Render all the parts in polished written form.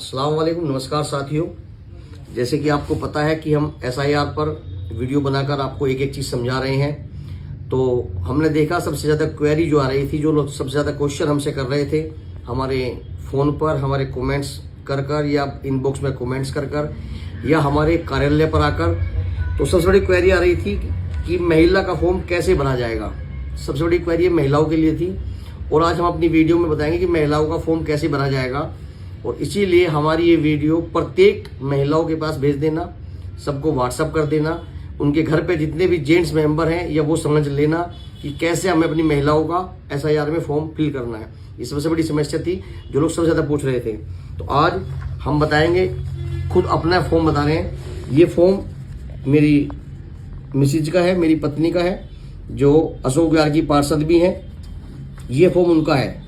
अस्सलाम वालेकुम, नमस्कार साथियों। जैसे कि आपको पता है कि हम एसआईआर पर वीडियो बनाकर आपको एक एक चीज़ समझा रहे हैं। तो हमने देखा सबसे ज़्यादा क्वेरी जो आ रही थी, जो लोग सबसे ज़्यादा क्वेश्चन हमसे कर रहे थे हमारे फ़ोन पर, हमारे कमेंट्स कर कर या इनबॉक्स में कमेंट्स कर कर या हमारे कार्यालय पर आकर, तो सबसे बड़ी क्वेरी आ रही थी कि महिला का फॉर्म कैसे भरा जाएगा। सबसे बड़ी क्वेरी महिलाओं के लिए थी और आज हम अपनी वीडियो में बताएंगे कि महिलाओं का फॉर्म कैसे भरा जाएगा। और इसीलिए हमारी ये वीडियो प्रत्येक महिलाओं के पास भेज देना, सबको व्हाट्सअप कर देना, उनके घर पे जितने भी जेंट्स मेंबर हैं या वो समझ लेना कि कैसे हमें अपनी महिलाओं का एसआईआर में फॉर्म फिल करना है। ये सबसे बड़ी समस्या थी जो लोग सबसे ज़्यादा पूछ रहे थे। तो आज हम बताएंगे, खुद अपना फॉर्म बता रहे हैं। ये फॉर्म मेरी मिसिज का है, मेरी पत्नी का है, जो अशोक विहार की पार्षद भी हैं। ये फॉर्म उनका है।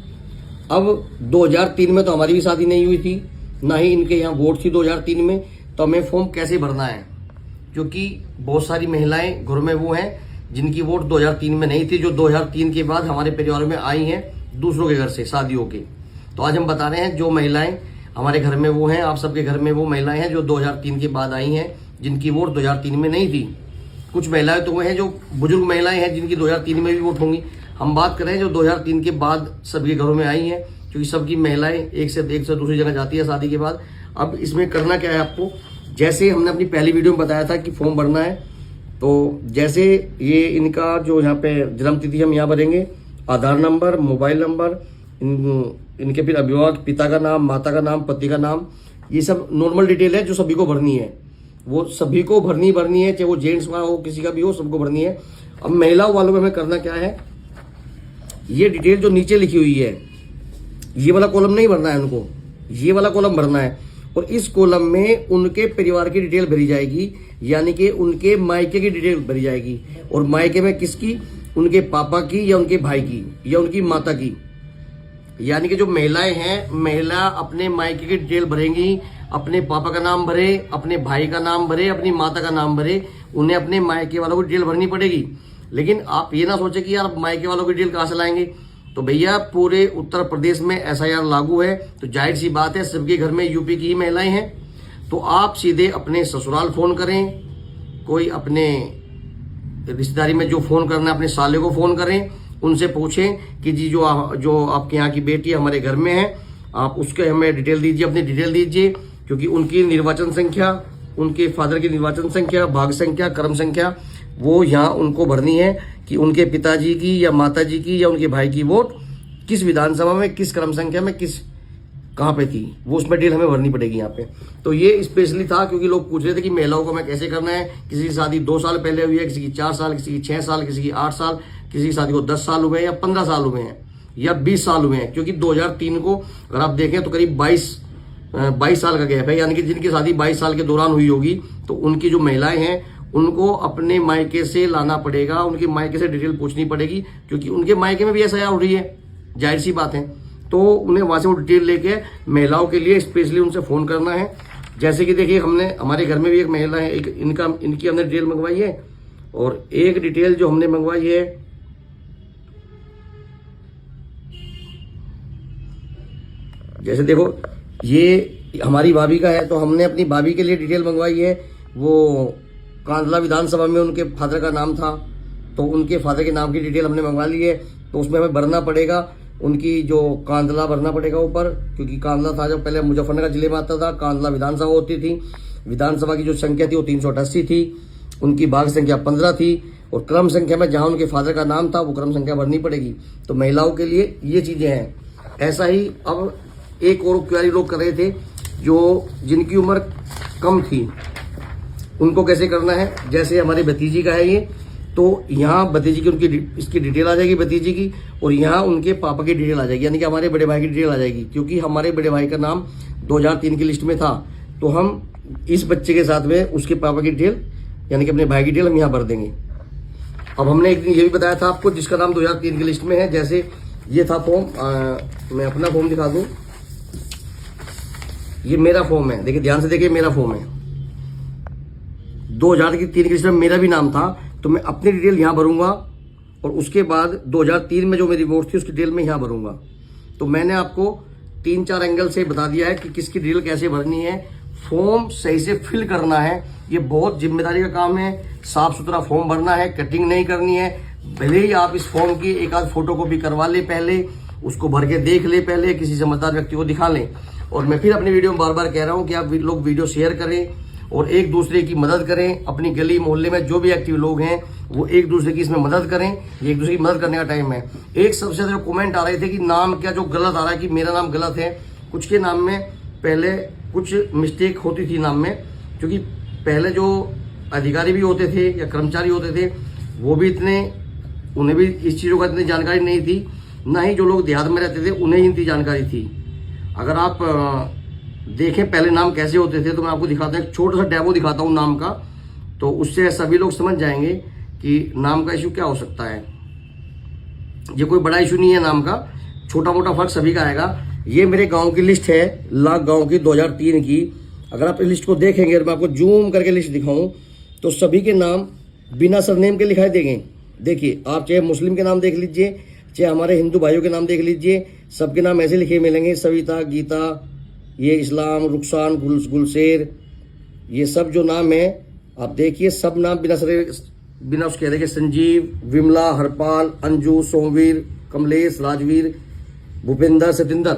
अब 2003 में तो हमारी भी शादी नहीं हुई थी, ना ही इनके यहाँ वोट थी 2003 में। तो हमें फॉर्म कैसे भरना है, क्योंकि बहुत सारी महिलाएं घर में वो हैं जिनकी वोट 2003 में नहीं थी, जो 2003 के बाद हमारे परिवार में आई हैं दूसरों के घर से शादियों के। तो आज हम बता रहे हैं जो महिलाएं हमारे घर में वो हैं, आप सबके घर में वो महिलाएं हैं जो 2003 के बाद आई हैं, जिनकी वोट 2003 में नहीं थी। कुछ महिलाएं तो वो हैं जो बुजुर्ग महिलाएं हैं जिनकी 2003 में भी वोट होंगी। हम बात करें जो 2003 के बाद सबके घरों में आई हैं, क्योंकि सबकी महिलाएं एक से दूसरी जगह जाती है शादी के बाद। अब इसमें करना क्या है आपको, जैसे हमने अपनी पहली वीडियो में बताया था कि फॉर्म भरना है। तो जैसे ये इनका जो यहाँ पे जन्म तिथि हम यहाँ भरेंगे, आधार नंबर, मोबाइल नंबर, इनके फिर अभिभावक, पिता का नाम, माता का नाम, पति का नाम, ये सब नॉर्मल डिटेल है जो सभी को भरनी है। वो सभी को भरनी है, चाहे वो जेंट्स का हो, किसी का भी हो, सबको भरनी है। अब महिलाओं वालों में हमें करना क्या है, ये डिटेल जो नीचे लिखी हुई है, ये वाला कॉलम नहीं भरना है उनको, ये वाला कॉलम भरना है। और इस कॉलम में उनके परिवार की डिटेल भरी जाएगी, यानी कि उनके मायके की डिटेल भरी जाएगी। और मायके में किसकी, उनके पापा की या उनके भाई की या उनकी माता की। यानी कि जो महिलाएं हैं, महिला अपने मायके की डिटेल भरेंगी, अपने पापा का नाम भरे, अपने भाई का नाम भरे, अपनी माता का नाम भरे, उन्हें अपने मायके वालों को डिटेल भरनी पड़ेगी। लेकिन आप ये ना सोचे कि यार मायके वालों की डिटेल कहाँ से लाएंगे। तो भैया पूरे उत्तर प्रदेश में एसआईआर लागू है, तो जाहिर सी बात है सबके घर में यूपी की ही महिलाएं हैं। तो आप सीधे अपने ससुराल फोन करें, कोई अपने रिश्तेदारी में जो फोन करना है अपने साले को फोन करें, उनसे पूछें कि जी जो आपके यहाँ की बेटी हमारे घर में है, आप उसके हमें डिटेल दीजिए, अपनी डिटेल दीजिए। क्योंकि उनकी निर्वाचन संख्या, उनके फादर की निर्वाचन संख्या, भाग संख्या, क्रम संख्या, वो यहाँ उनको भरनी है कि उनके पिताजी की या माताजी की या उनके भाई की वोट किस विधानसभा में, किस क्रम संख्या में, किस कहाँ पे थी, वो उसमें डिटेल हमें भरनी पड़ेगी यहाँ पे। तो ये स्पेशली था क्योंकि लोग पूछ रहे थे कि महिलाओं को हमें कैसे करना है। किसी की शादी 2 साल पहले हुई है, किसी की 4 साल, किसी की 6 साल, किसी की 8 साल, किसी की शादी को 10 साल हुए हैं या 15 साल हुए हैं या 20 साल हुए हैं। क्योंकि 2003 को अगर आप देखें तो करीब 22 साल का गैप है, यानी कि जिनकी शादी 22 साल के दौरान हुई होगी, तो उनकी जो महिलाएं हैं उनको अपने मायके से लाना पड़ेगा, उनके मायके से डिटेल पूछनी पड़ेगी, क्योंकि उनके मायके में भी ऐसा हो रही है, जाहिर सी बात है। तो उन्हें वहां से वो डिटेल लेके महिलाओं के लिए स्पेशली उनसे फोन करना है। जैसे कि देखिए, हमने हमारे घर में भी एक महिला है, इनकी हमने डिटेल मंगवाई है। और एक डिटेल जो हमने मंगवाई है, जैसे देखो ये हमारी भाभी का है, तो हमने अपनी भाभी के लिए डिटेल मंगवाई है। वो कांदला विधानसभा में उनके फादर का नाम था, तो उनके फादर के नाम की डिटेल हमने मंगवा ली है। तो उसमें हमें भरना पड़ेगा, उनकी जो कांदला भरना पड़ेगा ऊपर, क्योंकि कांदला था जो पहले मुजफ्फरनगर जिले में आता था, कांदला विधानसभा होती थी। विधानसभा की जो संख्या थी वो 388 थी, उनकी भाग संख्या 15 थी। और क्रम संख्या में जहाँ उनके फादर का नाम था वो क्रम संख्या भरनी पड़ेगी। तो महिलाओं के लिए ये चीजें हैं। ऐसा ही अब एक और क्वेरी लोग कर रहे थे, जो जिनकी उम्र कम थी, उनको कैसे करना है। जैसे हमारी भतीजी का है ये, तो यहाँ भतीजी की उनकी इसकी डिटेल आ जाएगी भतीजी की, और यहाँ उनके पापा की डिटेल आ जाएगी, यानी कि हमारे बड़े भाई की डिटेल आ जाएगी। क्योंकि हमारे बड़े भाई का नाम 2003 की लिस्ट में था, तो हम इस बच्चे के साथ में उसके पापा की डिटेल, यानी कि अपने भाई की डिटेल हम यहाँ भर देंगे। अब हमने एक दिन ये भी बताया था आपको जिसका नाम 2003 की लिस्ट में है। जैसे ये था फॉर्म, मैं अपना फॉर्म दिखा दूँ, ये मेरा फॉर्म है, देखिए ध्यान से देखिए, मेरा फॉर्म है। 2003 की लिस्ट में मेरा भी नाम था, तो मैं अपनी डिटेल यहाँ भरूंगा और उसके बाद 2003 में जो मेरी वोट थी उसकी डिटेल में यहाँ भरूंगा। तो मैंने आपको 3-4 एंगल से बता दिया है कि किसकी डिटेल कैसे भरनी है, फॉर्म सही से फिल करना है। ये बहुत जिम्मेदारी का काम है, साफ सुथरा फॉर्म भरना है, कटिंग नहीं करनी है। भले ही आप इस फॉर्म की एक आध फोटो कॉपी करवा ले, पहले उसको भर के देख ले, पहले किसी समझदार व्यक्ति को दिखा लें। और मैं फिर अपनी वीडियो में बार बार कह रहा हूं कि आप लोग वीडियो शेयर करें और एक दूसरे की मदद करें। अपनी गली मोहल्ले में जो भी एक्टिव लोग हैं वो एक दूसरे की इसमें मदद करें। ये एक दूसरे की मदद करने का टाइम है। एक सबसे ज्यादा कमेंट आ रहे थे कि नाम क्या जो गलत आ रहा है, कि मेरा नाम गलत है। कुछ के नाम में पहले कुछ मिस्टेक होती थी नाम में, क्योंकि पहले जो अधिकारी भी होते थे या कर्मचारी होते थे वो भी उन्हें भी इस चीज़ों का इतनी जानकारी नहीं थी, ना ही जो लोग देहात में रहते थे उन्हें ही इतनी जानकारी थी। अगर आप देखें पहले नाम कैसे होते थे तो मैं आपको दिखाता हूँ, एक छोटा सा डेमो दिखाता हूँ नाम का, तो उससे सभी लोग समझ जाएंगे कि नाम का इशू क्या हो सकता है। ये कोई बड़ा इशू नहीं है नाम का, छोटा मोटा फर्क सभी का आएगा। ये मेरे गांव की लिस्ट है, लाख गांव की 2003 की। अगर आप इस लिस्ट को देखेंगे और मैं आपको जूम करके लिस्ट दिखाऊं तो सभी के नाम बिना सरनेम के लिखाई देंगे। देखिए, आप चाहे मुस्लिम के नाम देख लीजिए, चाहे हमारे हिंदू भाइयों के नाम देख लीजिए, सबके नाम ऐसे लिखे मिलेंगे। सविता, गीता, ये इस्लाम, रुखसान, गुलशेर, ये सब जो नाम है आप देखिए, सब नाम बिना उसके देखिए, संजीव, विमला, हरपाल, अंजू, सोमवीर, कमलेश, राजवीर, भूपेंद्र, सतिंदर,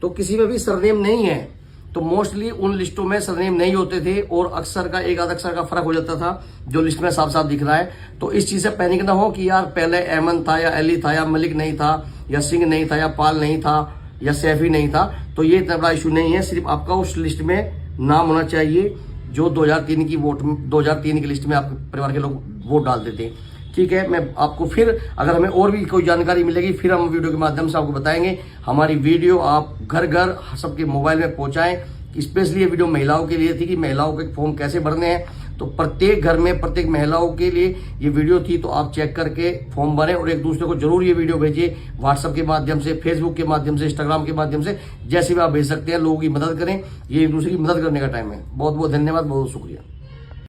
तो किसी में भी सरनेम नहीं है। तो मोस्टली उन लिस्टों में सरनेम नहीं होते थे और अक्सर का एक आध अक्षर का फर्क हो जाता था जो लिस्ट में साफ साफ दिख रहा है। तो इस चीज से पैनिक ना हो कि यार पहले अहमद था या अली था या मलिक नहीं था या सिंह नहीं था या पाल नहीं था या सैफी नहीं था। तो ये इतना बड़ा इशू नहीं है, सिर्फ आपका उस लिस्ट में नाम होना चाहिए जो 2003 की लिस्ट में आपके परिवार के लोग वोट डालते थे। ठीक है, मैं आपको फिर अगर हमें और भी कोई जानकारी मिलेगी फिर हम वीडियो के माध्यम से आपको बताएंगे। हमारी वीडियो आप घर घर सबके मोबाइल में पहुंचाएं। स्पेशली ये वीडियो महिलाओं के लिए थी कि महिलाओं के फॉर्म कैसे भरने हैं। तो प्रत्येक घर में प्रत्येक महिलाओं के लिए ये वीडियो थी, तो आप चेक करके फॉर्म भरें और एक दूसरे को जरूर ये वीडियो भेजिए। व्हाट्सएप के माध्यम से, फेसबुक के माध्यम से, इंस्टाग्राम के माध्यम से, जैसे भी आप भेज सकते हैं। लोगों की मदद करें, ये एक दूसरे की मदद करने का टाइम है। बहुत बहुत धन्यवाद, बहुत शुक्रिया।